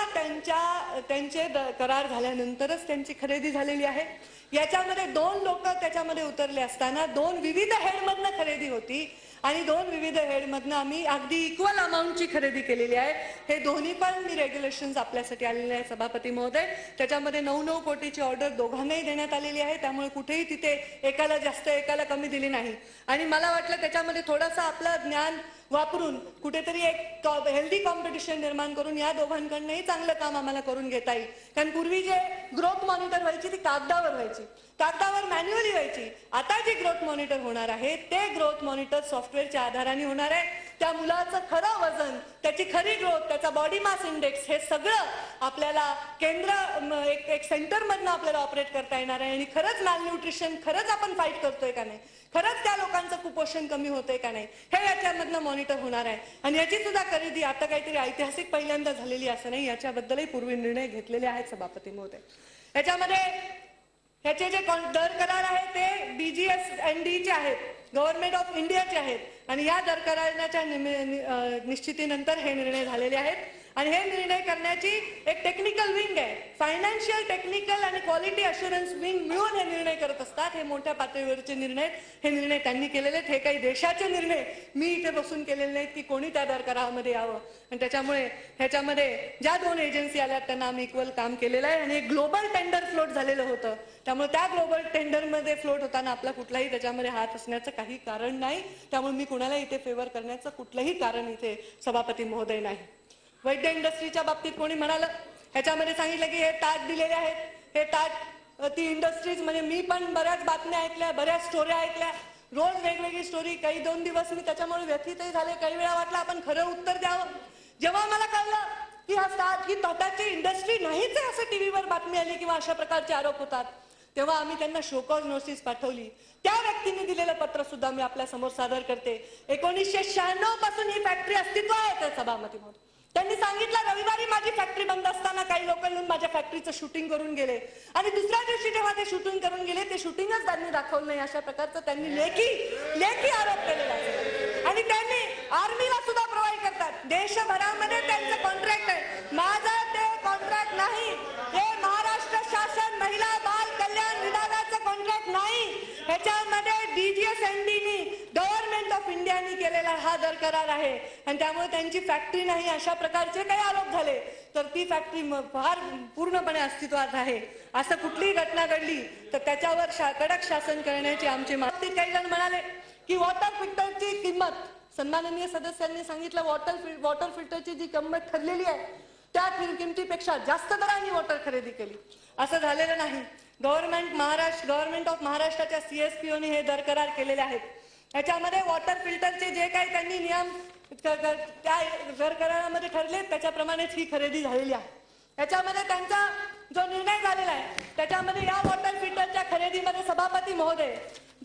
त्यांचे करार झाल्यानंतरच त्यांची खरेदी झालेली आहे. याच्यामध्ये 2 लोक त्याच्यामध्ये उतरले असताना 2 विविध हेडमधनं खरेदी होती आणि 2 विविध हेडमधनं आम्ही अगदी इक्वल अमाऊंटची खरेदी केलेली आहे. हे दोन्ही पण मी रेग्युलेशन्स आपल्यासाठी आलेले आहे सभापती महोदय. त्याच्यामध्ये 9-9 कोटीची ऑर्डर दोघांनाही देण्यात आलेली आहे, त्यामुळे कुठेही तिथे एकाला जास्त एकाला कमी दिली नाही. आणि मला वाटलं त्याच्यामध्ये थोडंसं आपलं ज्ञान वापरून कुठेतरी एक हेल्दी कॉम्पिटिशन निर्माण करून या दोघांकडनंही चांगलं काम आम्हाला करून घेता येईल. कारण पूर्वी जे ग्रोथ मॉनिटर व्हायची ती कागदावर व्हायची, कागदावर मॅन्युअली व्हायची. आता जे ग्रोथ मॉनिटर होणार आहे ते ग्रोथ मॉनिटर सॉफ्टवेअरच्या आधाराने होणार आहे. त्या मुलाचं खरं वजन, त्याची खरी ग्रोथ, त्याचा बॉडी मास इंडेक्स हे सगळं आपल्याला केंद्र एक सेंटरमधनं आपल्याला ऑपरेट करता येणार आहे. आणि खरंच मॅलन्यूट्रिशन खरंच आपण फाईट करतोय का नाही, खरंच त्या लोकांचं कुपोषण कमी होतंय का नाही, हे याच्यामधनं मॉनिटर होणार आहे. आणि याची सुद्धा खरेदी आता काहीतरी ऐतिहासिक पहिल्यांदा झालेली असं नाही, याच्याबद्दलही पूर्वी निर्णय घेतलेले आहेत सभापती महोदय. याच्यामध्ये ह्याचे जे दर करार आहे ते BGSND चे आहेत, गव्हर्नमेंट ऑफ इंडियाचे आहेत. आणि या दर कराराच्या निश्चितीनंतर हे निर्णय झालेले आहेत. आणि हे निर्णय करण्याची एक टेक्निकल विंग आहे, फायनान्शियल, टेक्निकल आणि क्वालिटी अश्युरन्स विंग मिळून हे निर्णय करत असतात. हे मोठ्या पातळीवरचे निर्णय, हे निर्णय त्यांनी केलेले आहेत. हे काही देशाचे निर्णय मी इथे बसून केलेले नाहीत की कोणी त्या दर करारामध्ये यावं. आणि त्याच्यामुळे ह्याच्यामध्ये ज्या 2 एजन्सी आल्यात त्यांना आम्ही इक्वल काम केलेलं आहे. आणि ग्लोबल टेंडर फ्लोट झालेलं होतं, त्यामुळे त्या ग्लोबल टेंडरमध्ये फ्लोट होताना आपला कुठलाही त्याच्यामध्ये हात असण्याचं काही कारण नाही. त्यामुळे मी कुणाला इथे फेवर करण्याचं कुठलंही कारण इथे सभापती महोदय नाही. वैद्य इंडस्ट्रीच्या बाबतीत कोणी म्हणालं, ह्याच्यामध्ये सांगितलं की हे ताट दिलेले आहेत, हे ताट ती इंडस्ट्रीज, म्हणजे मी पण बऱ्याच बातम्या ऐकल्या, बऱ्याच स्टोऱ्या ऐकल्या, रोज वेगवेगळी स्टोरी. काही 2 दिवस मी त्याच्यामुळे व्यथितही झाले, काही वेळा वाटलं आपण खरं उत्तर द्यावं. जेव्हा मला कळलं की ही ताटाची इंडस्ट्री नाहीच आहे असं टीव्हीवर बातमी आली किंवा अशा प्रकारचे आरोप होतात, तेव्हा आम्ही त्यांना शोकॉज नोटीस पाठवली. त्या व्यक्तीने दिलेलं पत्र सुद्धा मी आपल्या समोर सादर करते. 1996 पासून ही फॅक्टरी अस्तित्वात आहे सभापती महोदय. त्यांनी सांगितलं रविवारी माझी फॅक्टरी बंद असताना काही लोक येऊन माझ्या फॅक्टरीचं शूटिंग करून गेले आणि दुसऱ्या दिवशी जेव्हा ते शूटिंग करून गेले ते शूटिंगच त्यांनी दाखवलं नाही, अशा प्रकारचं त्यांनी लेखी आरोप केलेला आहे. आणि त्यांनी आर्मीला सुद्धा प्रोव्हाइड करतात, देशभरामध्ये त्यांचं कॉन्ट्रॅक्ट आहे. माझं ते कॉन्ट्रॅक्ट नाही, हे महाराष्ट्र शासन महिला बाल कल्याण विभागाचं कॉन्ट्रॅक्ट नाही. ह्याच्यामध्ये BGSNDनी गव्हर्नमेंट ऑफ इंडियानी केलेला हा दर करार आहे. आणि त्यामुळे त्यांची फॅक्टरी नाही अशा प्रकारचे काही आरोप झाले तर ती फॅक्टरी फार पूर्णपणे अस्तित्वात आहे. असं कुठलीही घटना घडली तर त्याच्यावर कडक शासन करण्याची आमची मागणी. काही जण म्हणाले की वॉटर फिल्टरची किंमत, सन्माननीय सदस्यांनी सांगितलं वॉटर फिल्टरची जी किंमत ठरलेली आहे त्या किमतीपेक्षा जास्त दराने वॉटर खरेदी केली, असं झालेलं नाही. गव्हर्नमेंट ऑफ महाराष्ट्राच्या CSPOने हे दर करार केलेले आहेत. याच्यामध्ये वॉटर फिल्टरचे जे काही त्यांनी नियम त्या दर करारामध्ये ठरले त्याच्याप्रमाणेच ही खरेदी झालेली आहे. याच्यामध्ये त्यांचा जो निर्णय झालेला आहे त्याच्यामध्ये या वॉटर फिल्टरच्या खरेदीमध्ये सभापती महोदय,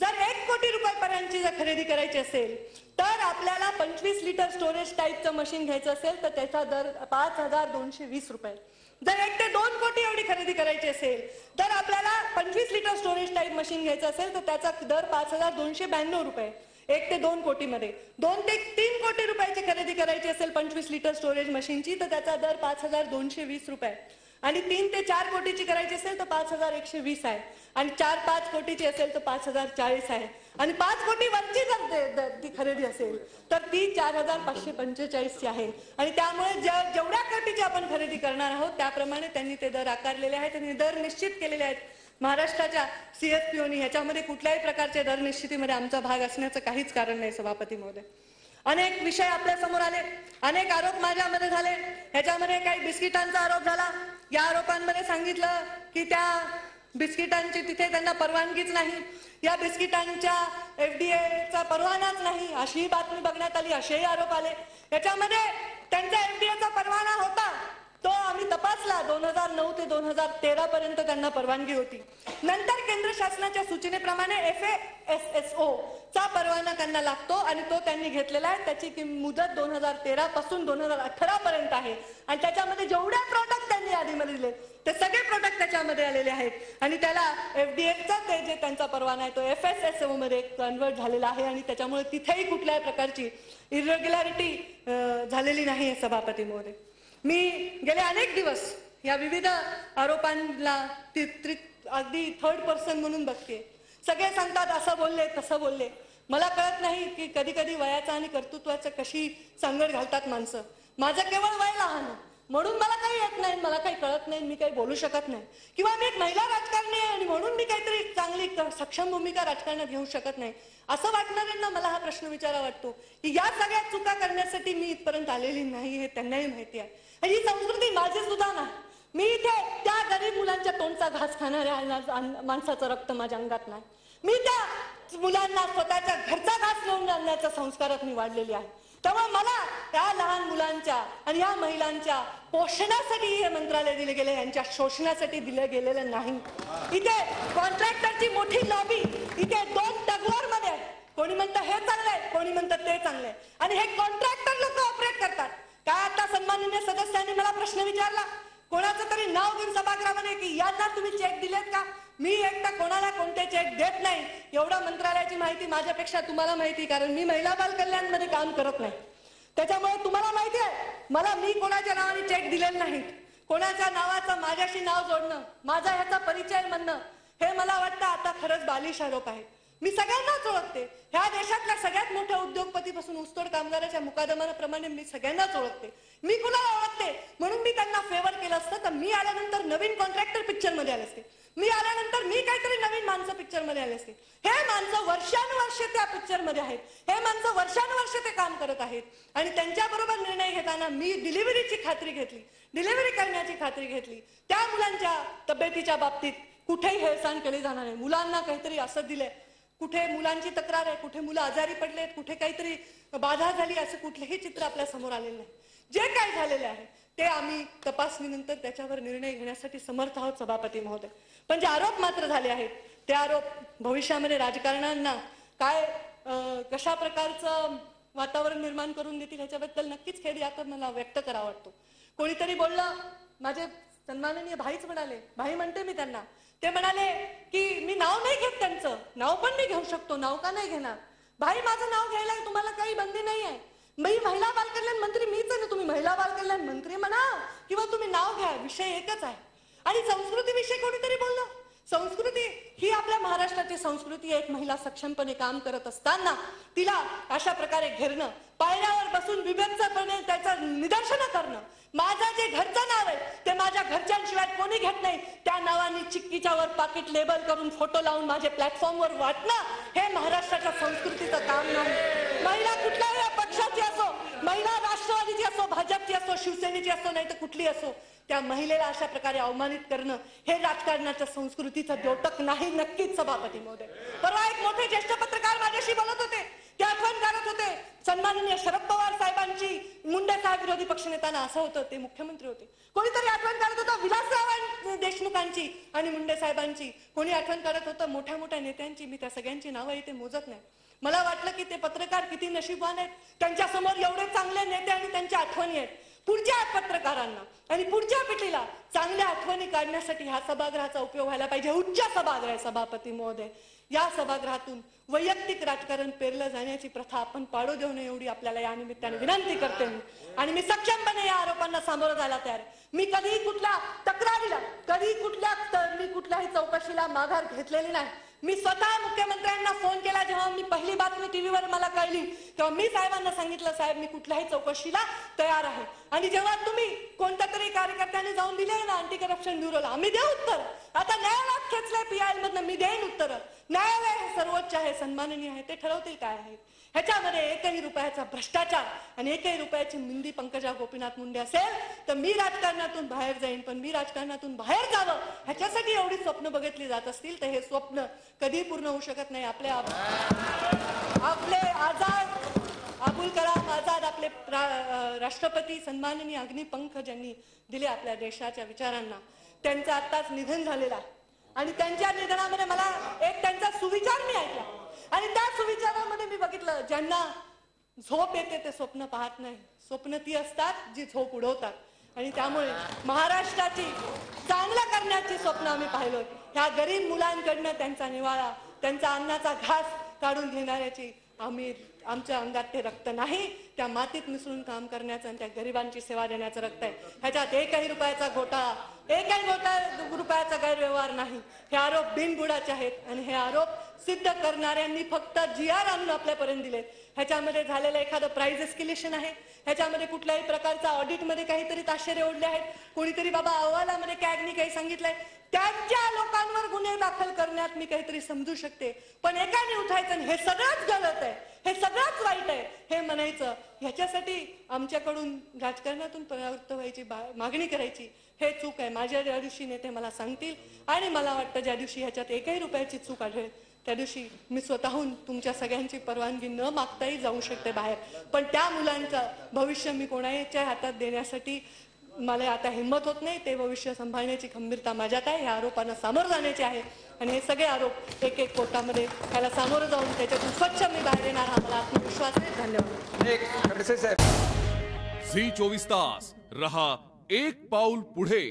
जर 1 कोटी रुपयापर्यंतची जर खरेदी करायची असेल तर आपल्याला 25 लिटर स्टोरेज टाईपचं मशीन घ्यायचं असेल तर त्याचा दर 5220 रुपये. जर 1 ते 2 कोटी एवढी खरेदी करायची असेल तर आपल्याला 25 लिटर स्टोरेज टाईप मशीन घ्यायचं असेल तर त्याचा दर 5292 रुपये 1 ते 2 कोटीमध्ये. 2 ते 3 कोटी रुपयाची खरेदी करायची असेल 25 लिटर स्टोरेज मशीनची तर त्याचा दर 5220 रुपये. आणि 3 ते 4 कोटीची करायची असेल तर 5120 आहे. आणि 4-5 कोटीची असेल तर 5040 आहे. आणि 5 कोटी वरची जर ती खरेदी असेल तर ती 4545 ची आहे. आणि त्यामुळे जेवढ्या कोटीची आपण खरेदी करणार आहोत त्याप्रमाणे त्यांनी ते दर आकारलेले आहेत आणि दर निश्चित केलेले आहेत महाराष्ट्राच्या CSPOनी. ह्याच्यामध्ये कुठल्याही प्रकारचे दर निश्चितीमध्ये आमचा भाग असण्याचं काहीच कारण नाही सभापती महोदय. अनेक विषय आपल्या समोर आले, अनेक आरोप माझ्यामध्ये झाले. ह्याच्यामध्ये काही बिस्किटांचा आरोप झाला. या आरोपांमध्ये सांगितलं की त्या बिस्किटांची तिथे त्यांना परवानगीच नाही, या बिस्किटांच्या FDA परवानाच नाही अशी बातमी बघण्यात आली, असेही आरोप आले. याच्यामध्ये त्यांचा FDA परवाना होता तो आम्ही तपासला. 2009 ते 2013 पर्यंत त्यांना परवानगी होती. नंतर केंद्र शासनाच्या सूचनेप्रमाणे FASSO चा परवाना त्यांना लागतो आणि तो त्यांनी घेतलेला आहे. त्याची मुदत 2013 पासून 2018 पर्यंत आहे आणि त्याच्यामध्ये जेवढे प्रोडक्ट त्यांनी यादीमध्ये दिले ते सगळे प्रोडक्ट त्याच्यामध्ये आलेले आहेत आणि त्याला FDAचा ते जे त्यांचा परवाना आहे तो FSSO मध्ये कन्वर्ट झालेला आहे आणि त्याच्यामुळे तिथेही कुठल्याही प्रकारची इरेग्युलॅरिटी झालेली नाही आहे. सभापती महोदय, मी गेले अनेक दिवस या विविध आरोपांना अगदी थर्ड पर्सन म्हणून बघते. सगळे सांगतात असं बोलले तसं बोलले. मला कळत नाही की कधी कधी वयाचा आणि कर्तृत्वाचं कशी सांगड घालतात माणसं. माझं केवळ वय लहान म्हणून मला काही येत नाही, मला काही कळत नाही, मी काही बोलू शकत नाही किंवा मी एक महिला राजकारणी आहे आणि म्हणून मी काहीतरी चांगली सक्षम भूमिका राजकारणात घेऊ शकत नाही असं वाटणाऱ्यांना मला हा प्रश्न विचारा वाटतो की या सगळ्या चुका करण्यासाठी मी इथपर्यंत आलेली नाही हे त्यांनाही माहिती आहे. आणि ही संस्कृती माझी सुद्धा नाही. मी इथे त्या गरीब मुलांच्या तोंडचा घास खाणाऱ्या माणसाचं रक्त माझ्या अंगात नाही. मी त्या मुलांना स्वतःच्या घरचा घास लावून आणण्याच्या संस्कारात मी वाढलेली आहे. तेव्हा मला त्या लहान मुलांच्या आणि या महिलांच्या पोषणासाठी हे मंत्रालय दिले गेले, यांच्या शोषणासाठी दिलं गेलेलं नाही. इथे कॉन्ट्रॅक्टरची मोठी लॉबी इथे दोन तगवार मध्ये आहे. कोणी म्हणतं हे चांगलंय, कोणी म्हणतं ते चांगलंय आणि हे कॉन्ट्रॅक्टर लोक ऑपरेट करतात. काय आता सन्माननीय सदस्यांनी मला प्रश्न विचारला कोणाचं तरी नाव घेऊन सभागृहामध्ये की यांना तुम्ही चेक दिलेत का? मी एकटा कोणाला कोणते चेक देत नाही. एवढं मंत्रालयाची माहिती माझ्यापेक्षा तुम्हाला माहिती, कारण मी महिला बाल कल्याण मध्ये काम करत नाही. त्याच्यामुळे तुम्हाला माहिती आहे मी कोणाच्या नावाने चेक दिलेले नाहीत. कोणाच्या नावाचं माझ्याशी नाव जोडणं, माझा ह्याचा परिचय म्हणणं हे मला वाटतं आता खरंच बालिश आरोप आहे. मी सगळ्यांनाच ओळखते. ह्या देशातल्या सगळ्यात मोठ्या उद्योगपतीपासून ऊसतोड कामगाराच्या मुकादमाप्रमाणे मी सगळ्यांनाच ओळखते. मी कुणाला ओळखते म्हणून मी त्यांना फेवर केलं असतं तर मी आल्यानंतर नवीन कॉन्ट्रॅक्टर पिक्चर मध्ये आले असते. मी आल्यानंतर मी काहीतरी नवीन माणसं पिक्चर मध्ये आले असते. हे माणसं वर्षानुवर्ष त्या पिक्चर मध्ये आहेत. हे माणसं वर्षानुवर्ष ते काम करत आहेत आणि त्यांच्या बरोबर निर्णय घेताना मी डिलिव्हरीची खात्री घेतली, डिलिव्हरी करण्याची खात्री घेतली. त्या मुलांच्या तब्येतीच्या बाबतीत कुठेही हेळसांड केली जाणार नाही. मुलांना काहीतरी असं दिलंय, कुठे मुलांची तक्रार आहे, कुठे मुलं आजारी पडलेत, कुठे काहीतरी बाधा झाली, असं कुठलेही चित्र आपल्या समोर आलेलं नाही. जे काय झालेले आहे ते आम्ही तपासणीनंतर त्याच्यावर निर्णय घेण्यासाठी समर्थ आहोत सभापती महोदय. पण जे आरोप मात्र झाले आहेत ते आरोप भविष्यामध्ये राजकारण्यांना काय कशा प्रकारचं वातावरण निर्माण करून देतील ह्याच्याबद्दल नक्कीच खेद यात मला व्यक्त करावा वाटतो. कोणीतरी बोललं, माझे सन्माननीय भाईच म्हणाले, भाई म्हणते मी त्यांना, ते म्हणाले की मी नाव नाही घेत, त्यांचं नाव पण मी घेऊ शकतो, नाव का नाही घेणार? भाई माझं नाव घ्यायला तुम्हाला काही बंदी नाही आहे. मी महिला बाल कल्याण मंत्री मीच आहे ना, तुम्ही महिला बाल कल्याण मंत्री म्हणा किंवा तुम्ही नाव घ्या, विषय एकच आहे. आणि संस्कृती विषयी कोणीतरी बोललं, संस्कृती ही आपल्या महाराष्ट्राची संस्कृती आहे. एक महिला सक्षमपणे काम करत असताना तिला अशा प्रकारे घेरणं, पायऱ्यावर बसून विभत्सपणे त्याचं निदर्शन करणं, माझं जे घरचं नाव आहे ते माझ्या घरच्यांशिवाय कोणी घेत नाही, त्या नावाने चिक्कीच्या वर पाकिट लेबल करून फोटो लावून माझे प्लॅटफॉर्मवर वाटणं हे महाराष्ट्राच्या संस्कृतीचं काम नाही. महिला कुठल्याही पक्षाची असो, महिला राष्ट्रवादीची असो, भाजपची असो, शिवसेनेची असो, नाही तर कुठली असो, त्या महिलेला अशा प्रकारे अवमानित करणं हे राजकारणाच्या संस्कृतीचं द्योतक नाही. नक्कीच सभापती महोदय, परवा एक मोठे ज्येष्ठ पत्रकार माझ्याशी बोलत होते, ते आठवण काढत होते सन्माननीय शरद पवार साहेबांची. मुंडे साहेब विरोधी पक्षनेताना असं होतं, ते मुख्यमंत्री होते. कोणीतरी आठवण काढत होतं विलासराव देशमुखांची आणि मुंडे साहेबांची, कोणी आठवण काढत होतं मोठ्या मोठ्या नेत्यांची. मी त्या सगळ्यांची नावं इथे मोजत नाही. मला वाटलं की ते पत्रकार किती नशीबवान आहेत, त्यांच्या समोर एवढे चांगले नेते आणि त्यांच्या आठवणी आहेत. पुढच्या पत्रकारांना आणि पुढच्या पिढीला चांगल्या आठवणी काढण्यासाठी ह्या सभागृहाचा उपयोग व्हायला पाहिजे. उच्च सभागृह आहे सभापती महोदय, या सभागृहातून वैयक्तिक राजकारण पेरलं जाण्याची प्रथा आपण पाडू देऊ नये एवढी आपल्याला या निमित्ताने विनंती करते मी. आणि मी सक्षमपणे या आरोपांना सामोरं जायला तयार आहे. मी कधीही कुठल्या तक्रारीला, मी कुठल्याही चौकशीला माघार घेतलेली नाही. मी स्वतः मुख्यमंत्र्यांना फोन केला जेव्हा मी पहिली बातमी टीव्हीवर मला कळली, तेव्हा मी साहेबांना सांगितलं, साहेब मी कुठल्याही चौकशीला तयार आहे. आणि जेव्हा तुम्ही कोणत्या तरी कार्यकर्त्यांनी जाऊन दिले ना अँटी करप्शन ब्युरोला, आम्ही देऊ उत्तर. आता न्यायालयात खेचलंय PIL मधनं, मी देईन उत्तर. न्यायालय हे सर्वोच्च आहे, सन्माननीय आहे, ते ठरवतील काय आहे. ह्याच्यामध्ये एकही रुपयाचा भ्रष्टाचार आणि एकही रुपयाची मिंदी पंकजा गोपीनाथ मुंडे असेल तर मी राजकारणातून बाहेर जाईन. पण मी राजकारणातून बाहेर जावं ह्याच्यासाठी एवढी स्वप्न बघितली जात असतील तर हे स्वप्न कधी पूर्ण होऊ शकत नाही. आपले आझाद अब्दुल कलाम आझाद आपले राष्ट्रपती सन्माननीय अग्निपंख ज्यांनी दिले आपल्या देशाच्या विचारांना, त्यांचं आत्ताच निधन झालेलं आहे. आणि त्यांच्या निधनामध्ये मला एक त्यांचा सुविचार मी ऐकला आणि त्या सुविचारामध्ये मी बघितलं, ज्यांना झोप येते ते स्वप्न पाहत नाही, स्वप्न ती असतात जी झोप उडवतात. आणि त्यामुळे महाराष्ट्राची चांगलं करण्याची स्वप्न आम्ही पाहिलोय. ह्या गरीब मुलांकडनं त्यांचा निवाळा, त्यांचा अन्नाचा घास काढून घेणाऱ्याची आमच्या अंगात ते रक्त नाही, त्या मातीत मिसळून काम करण्याचं आणि त्या गरिबांची सेवा देण्याचं रक्त आहे. ह्याच्यात एकही रुपयाचा घोटाळा, एकही रुपयाचा गैरव्यवहार नाही. हे आरोप बिनबुडाचे आहेत आणि हे आरोप सिद्ध करणाऱ्यांनी फक्त GR आणून आपल्यापर्यंत दिलेत. ह्याच्यामध्ये झालेलं एखादं प्राइस एस्केलेशन आहे, ह्याच्यामध्ये कुठल्याही प्रकारचा ऑडिटमध्ये काहीतरी ताशेरे ओढले आहेत, कोणीतरी बाबा अहवालामध्ये कॅगनी काही सांगितलंय, त्यांच्या लोकांवर गुन्हे दाखल करण्यात मी काहीतरी समजू शकते. पण एकाने उठायचं आणि हे सगळंच गलत आहे, हे सगळंच वाईट आहे हे म्हणायचं, ह्याच्यासाठी आमच्याकडून राजकारणातून परावृत्त व्हायची मागणी करायची हे चूक आहे. माझ्या ज्या दिवशी नेते मला सांगतील आणि मला वाटतं ज्या दिवशी ह्याच्यात एकही रुपयाची चूक आढळेल त्या दिवशी मी स्वतःहून तुमच्या सगळ्यांची परवानगी न मागताही जाऊ शकते बाहेर. पण त्या मुलांचं भविष्य मी कोणाच्या हातात देण्यासाठी मला आता हिंमत होत नाही. ते भविष्य सांभाळण्याची खंबीरता माझ्यात आहे. ह्या आरोपांना सामोरं जाण्याचे आहे आणि हे सगळे आरोप एक एक कोर्टामध्ये त्याला सामोरं जाऊन त्याच्यातून स्वच्छ मी बाहेर येणार हा मला आत्मविश्वास आहे. धन्यवाद. झी 24 तास रहा एक पाऊल पुढे.